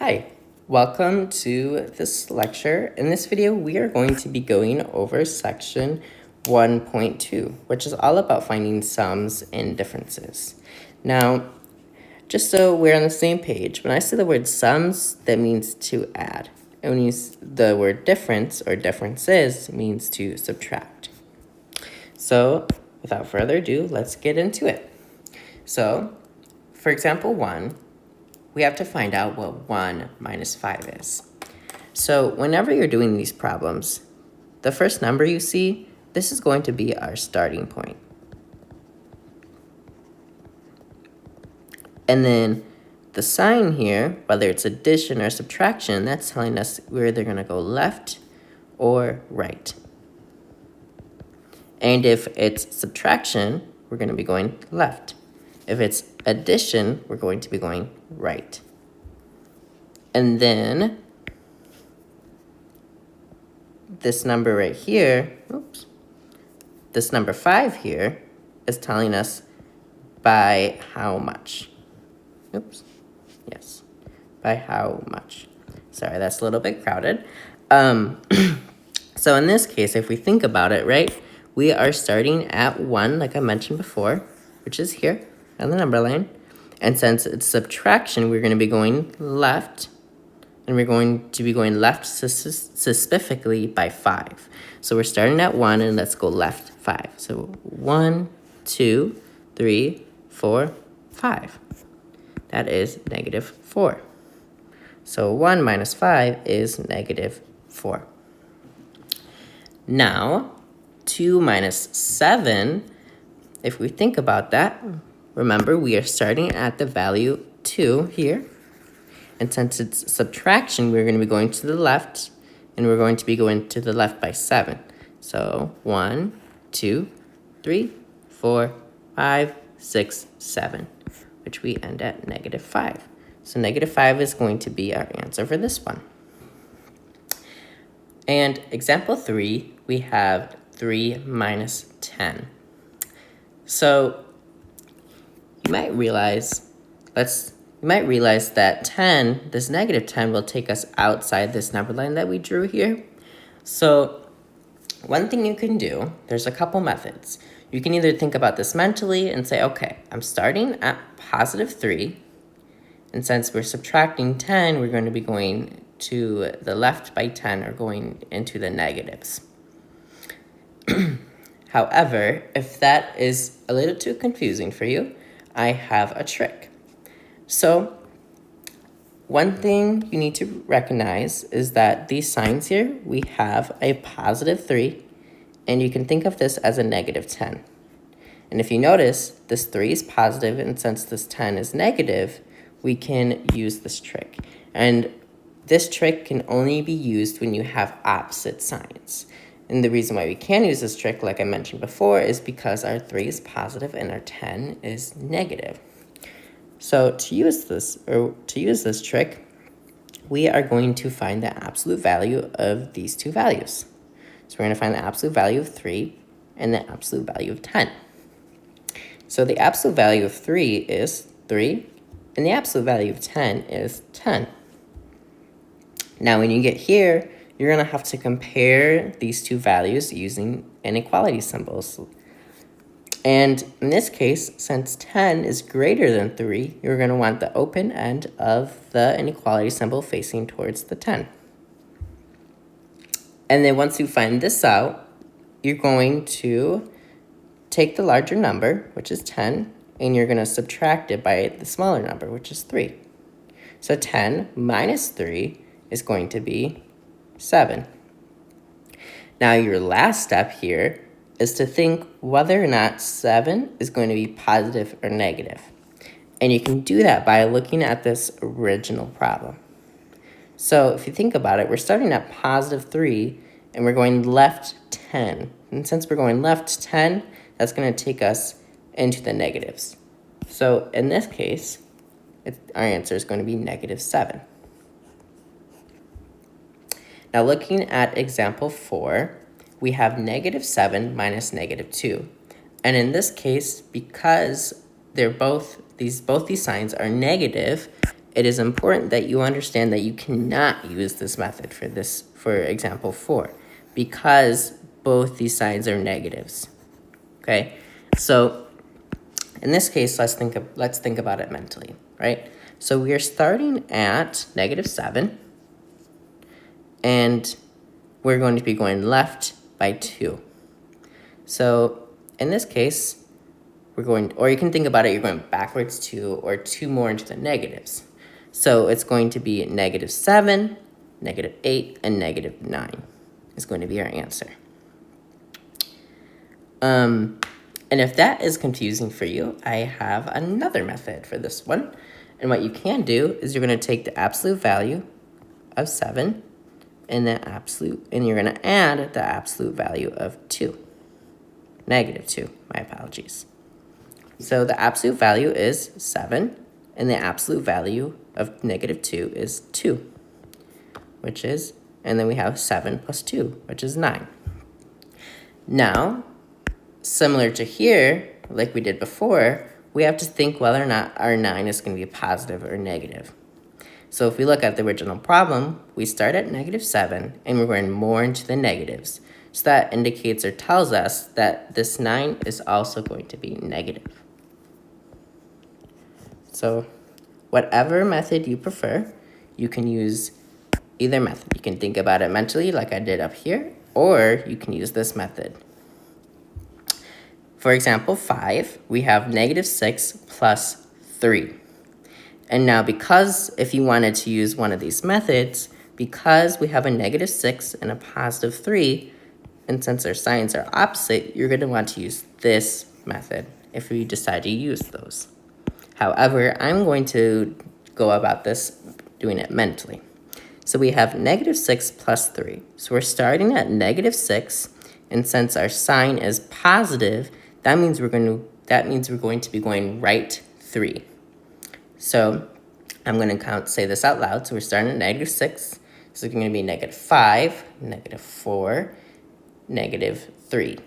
Hi, welcome to this lecture. In this video, we are going to be going over section 1.2, which is all about finding sums and differences. Now, just so we're on the same page, when I say the word sums, that means to add. And when you use the word difference or differences, it means to subtract. So, without further ado, let's get into it. So, for example 1, we have to find out what 1 minus 5 is. So whenever you're doing these problems, the first number you see, this is going to be our starting point. And then the sign here, whether it's addition or subtraction, that's telling us we're either going to go left or right. And if it's subtraction, we're going to be going left. If it's addition, we're going to be going right. And then this number right here, this number 5 here is telling us by how much. By how much. Sorry, that's a little bit crowded. So in this case, if we think about it, right, we are starting at 1, like I mentioned before, which is here on the number line. And since it's subtraction, we're going to be going left. And we're going to be going left specifically by 5. So we're starting at 1, and let's go left 5. So 1, 2, 3, 4, 5. That is negative 4. So 1 minus 5 is negative 4. Now, 2 minus 7, if we think about that, remember we are starting at the value 2 here. And since it's subtraction, we're going to be going to the left, and we're going to be going to the left by 7. So 1, 2, 3, 4, 5, 6, 7, which we end at negative 5. So negative 5 is going to be our answer for this one. And example 3, we have 3 minus 10. So you might realize that 10, this negative 10, will take us outside this number line that we drew here. So one thing you can do, there's a couple methods. You can either think about this mentally and say, okay, I'm starting at positive 3. And since we're subtracting 10, we're going to be going to the left by 10 or going into the negatives. However, if that is a little too confusing for you, I have a trick. So one thing you need to recognize is that these signs here, we have a positive 3, and you can think of this as a negative 10. And if you notice, this 3 is positive, and since this 10 is negative, we can use this trick. And this trick can only be used when you have opposite signs. And the reason why we can use this trick, like I mentioned before, is because our 3 is positive and our 10 is negative. So to use this trick, we are going to find the absolute value of these two values. So we're going to find the absolute value of 3 and the absolute value of 10. So the absolute value of 3 is 3, and the absolute value of 10 is 10. Now when you get here, you're going to have to compare these two values using inequality symbols. And in this case, since 10 is greater than 3, you're going to want the open end of the inequality symbol facing towards the 10. And then once you find this out, you're going to take the larger number, which is 10, and you're going to subtract it by the smaller number, which is 3. So 10 minus 3 is going to be 7. Now your last step here is to think whether or not 7 is going to be positive or negative. And you can do that by looking at this original problem. So if you think about it, we're starting at positive 3, and we're going left 10. And since we're going left 10, that's going to take us into the negatives. So in this case, our answer is going to be negative 7. Now looking at example 4, we have negative 7 minus negative 2. And in this case, because they're both these signs are negative, it is important that you understand that you cannot use this method for example 4, because both these signs are negatives. Okay, so in this case, let's think about it mentally, right? So we are starting at -7, and we're going to be going left by 2. So in this case, we're going, or you can think about it, you're going backwards 2 or 2 more into the negatives. So it's going to be -7, -8, and -9 is going to be our answer. And if that is confusing for you, I have another method for this one. And what you can do is you're going to take the absolute value of 7 and you're going to add the absolute value of 2. -2, my apologies. So the absolute value is 7, and the absolute value of -2 is 2, and then we have 7 plus 2, which is 9. Now, similar to here, like we did before, we have to think whether or not our 9 is going to be positive or negative. So if we look at the original problem, we start at -7, and we're going more into the negatives. So that indicates or tells us that this 9 is also going to be negative. So whatever method you prefer, you can use either method. You can think about it mentally like I did up here, or you can use this method. For example 5, we have -6 plus 3. And now because if you wanted to use one of these methods, because we have a -6 and a positive 3, and since our signs are opposite, you're going to want to use this method if you decide to use those. However, I'm going to go about this doing it mentally. So we have -6 plus 3. So we're starting at -6, and since our sign is positive, that means we're going to be going right 3. So I'm going to say this out loud. So we're starting at -6. So it's going to be -5, -4, -3.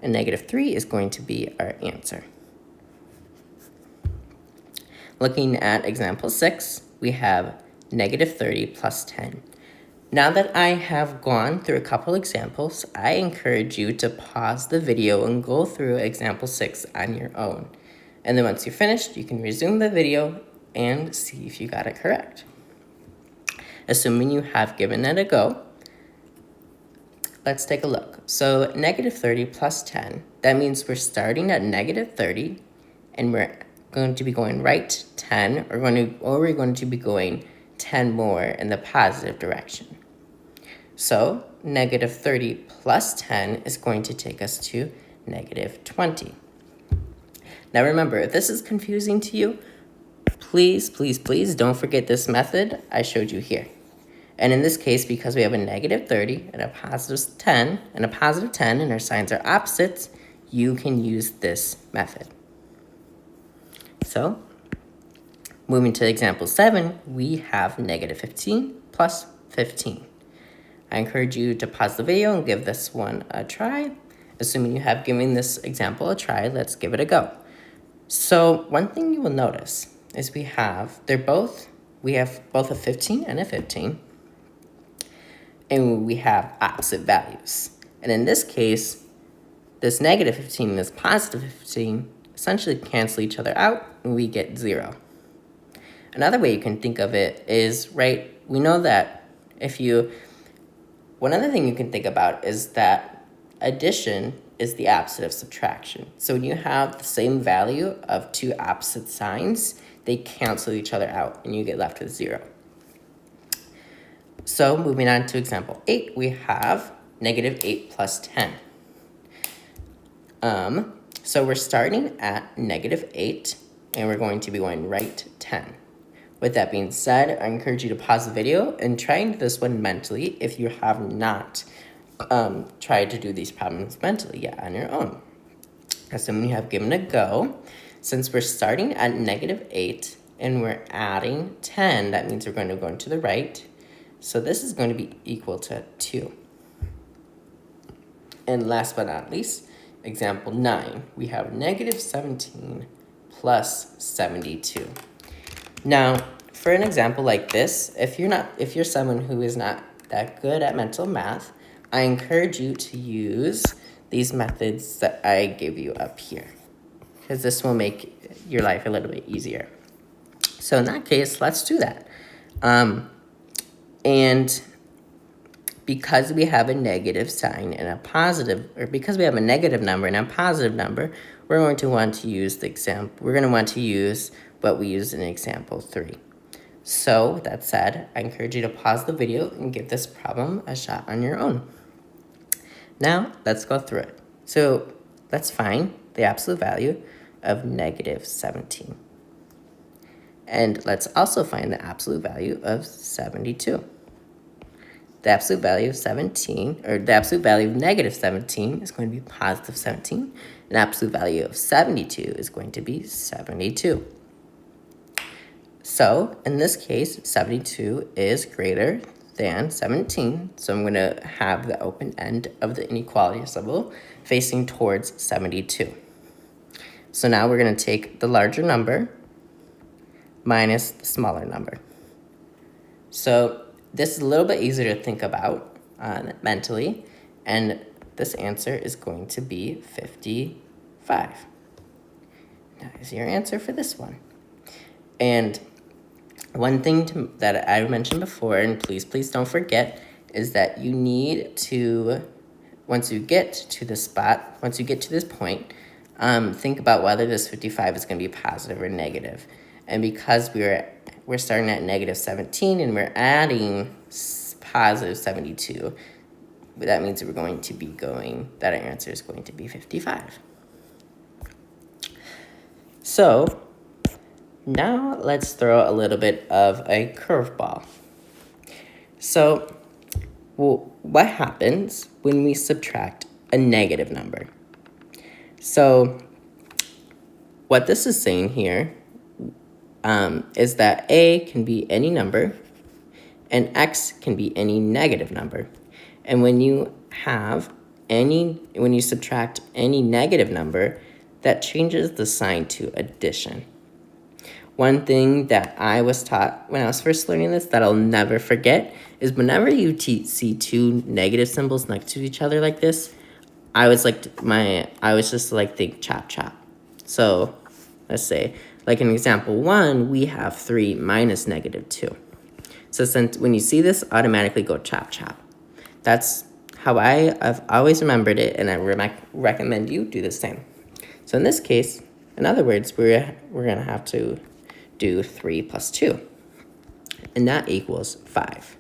And -3 is going to be our answer. Looking at example 6, we have -30 plus 10. Now that I have gone through a couple examples, I encourage you to pause the video and go through example 6 on your own. And then once you're finished, you can resume the video and see if you got it correct. Assuming you have given it a go, let's take a look. So -30 plus 10, that means we're starting at -30 and we're going to be going right 10, or we're going to be going 10 more in the positive direction. So -30 plus 10 is going to take us to -20. Now remember, if this is confusing to you, please, please, please don't forget this method I showed you here. And in this case, because we have a -30 and a positive 10 and our signs are opposites, you can use this method. So moving to example 7, we have -15 plus 15. I encourage you to pause the video and give this one a try. Assuming you have given this example a try, let's give it a go. So one thing you will notice is we have both a 15 and a 15, and we have opposite values. And in this case, this -15 and this positive 15 essentially cancel each other out, and we get 0. Another way you can think of it is, we know that one other thing you can think about is that addition is the opposite of subtraction. So when you have the same value of two opposite signs, they cancel each other out, and you get left with 0. So moving on to example 8, we have -8 plus 10. So we're starting at -8, and we're going to be going right 10. With that being said, I encourage you to pause the video and try this one mentally if you have not tried to do these problems mentally yet on your own. Assuming you have given a go, since we're starting at -8 and we're adding 10, that means we're going to go to the right. So this is going to be equal to 2. And last but not least, example 9, we have -17 plus 72. Now, for an example like this, if you're someone who is not that good at mental math, I encourage you to use these methods that I give you up here, because this will make your life a little bit easier. So in that case, let's do that. And because we have a negative sign and a positive, or because we have a negative number and a positive number, we're going to want to use what we used in example 3. So with that said, I encourage you to pause the video and give this problem a shot on your own. Now, let's go through it. So let's find the absolute value of negative 17. And let's also find the absolute value of 72. The absolute value of 17, or the absolute value of negative 17 is going to be positive 17. And the absolute value of 72 is going to be 72. So in this case, 72 is greater than 17. So I'm going to have the open end of the inequality symbol facing towards 72. So now we're going to take the larger number minus the smaller number. So this is a little bit easier to think about mentally, and this answer is going to be 55. That is your answer for this one. And one thing that I mentioned before, and please don't forget, is that you need to, once you get to this point, think about whether this 55 is going to be positive or negative. And because we're starting at negative 17 and we're adding positive 72, that means that our answer is going to be 55. So now let's throw a little bit of a curveball. So what happens when we subtract a negative number? So what this is saying here is that a can be any number and x can be any negative number. And when you subtract any negative number, that changes the sign to addition. One thing that I was taught when I was first learning this that I'll never forget is whenever you see two negative symbols next to each other like this, I was just like think chop chop. So let's say, like in example 1, we have 3 minus negative 2. So since when you see this, automatically go chop chop. That's how I've always remembered it, and I recommend you do the same. So in this case, in other words, we're going to have to do 3 plus 2, and that equals 5.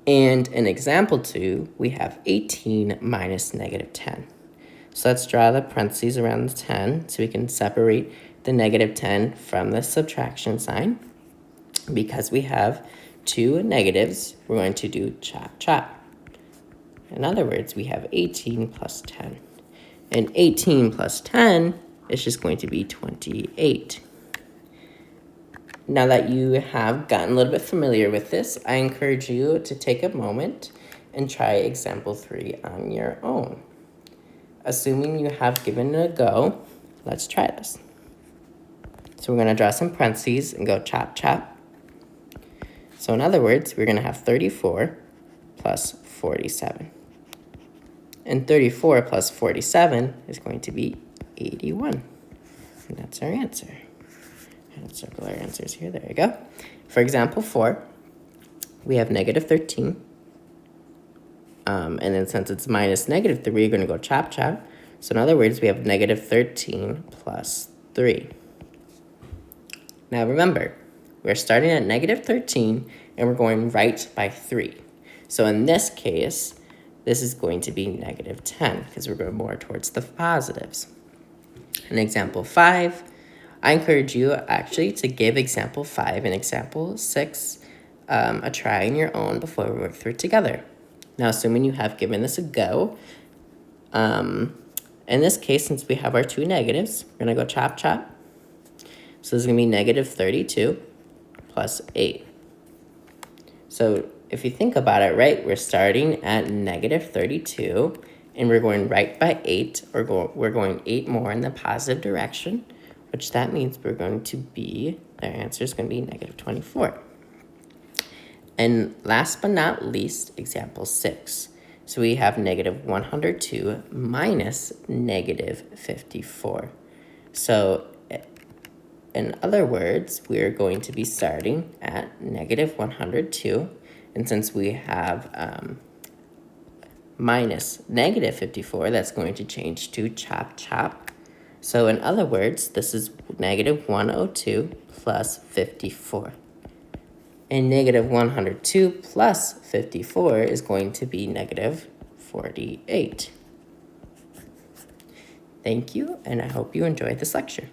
And in example 2, we have 18 minus negative 10. So let's draw the parentheses around the 10 so we can separate the negative 10 from the subtraction sign. Because we have two negatives, we're going to do chop chop. In other words, we have 18 plus 10. And 18 plus 10 is just going to be 28. Now that you have gotten a little bit familiar with this, I encourage you to take a moment and try example 3 on your own. Assuming you have given it a go, let's try this. So we're going to draw some parentheses and go chop chop. So in other words, we're going to have 34 plus 47. And 34 plus 47 is going to be 81. And that's our answer. Let's circle our answers here. There you go. For example 4, we have negative 13. And then since it's minus negative 3, we're going to go chop chop. So in other words, we have negative 13 plus 3. Now remember, we're starting at negative 13 and we're going right by 3. So in this case, this is going to be negative 10 because we're going more towards the positives. In example 5, I encourage you actually to give example 5 and example 6 a try on your own before we work through it together. Now, assuming you have given this a go, in this case, since we have our two negatives, we're going to go chop chop. So this is going to be negative 32 plus 8. So if you think about it, right, we're starting at negative 32, and we're going right by 8, or we're going 8 more in the positive direction, which that means we're going to be their answer is going to be negative 24. And last but not least, example 6. So we have negative 102 minus negative 54. So in other words, we are going to be starting at negative 102. And since we have minus negative 54, that's going to change to chop chop. So in other words, this is negative 102 plus 54. And negative 102 plus 54 is going to be negative 48. Thank you, and I hope you enjoyed this lecture.